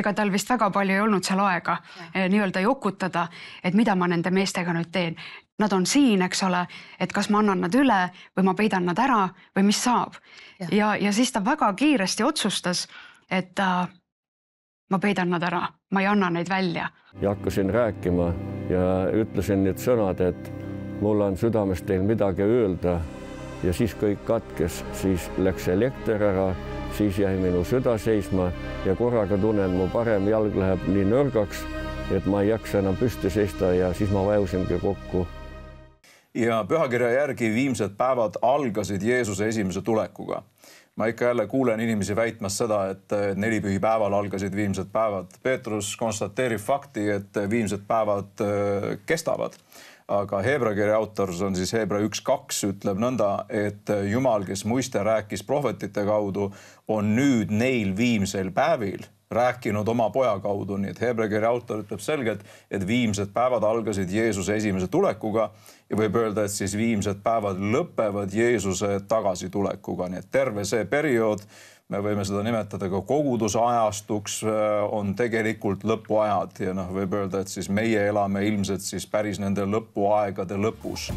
ega tal vist väga palju ei olnud seal aega nii-öelda jokutada, et mida ma nende meestega nüüd teen. Nad on siin, eks ole, et kas ma annan nad üle või ma peidan nad ära või mis saab. Ja siis ta väga kiiresti otsustas, et ma peidan nad ära, ma ei anna neid välja. Ja hakkasin rääkima ja ütlesin need sõnad, et mul on südames teil midagi öelda ja siis kõik katkes, siis läks elekter ära, siis jäi minu süda seisma ja korraga tunnen, mu parem jalg läheb nii nõrgaks, et ma ei jaksa enam püsti seista ja siis ma vajusingi kokku. Ja pühakirja järgi viimsed päevad algasid Jeesuse esimese tulekuga. Ma ikka jälle kuulen inimesi väitmas seda, et nelipühipäeval algasid viimsed päevad. Peetrus konstateerib fakti, et viimsed päevad kestavad. Aga Heebreakirja autor on siis Hebra 1.2 ütleb nõnda, et Jumal, kes muiste rääkis prohvetite kaudu, on nüüd neil viimsel päevil rääkinud oma poja kaudu. Nii et Heebreakirja autor ütleb selgelt, et viimsed päevad algasid Jeesuse esimese tulekuga ja võib öelda, et siis viimsed päevad lõpevad Jeesuse tagasitulekuga. Nii et terve see periood, me võime seda nimetada ka koguduse ajastuks, on tegelikult lõpuajad ja võib öelda, et siis meie elame ilmselt siis päris nende lõpuaegade lõpus.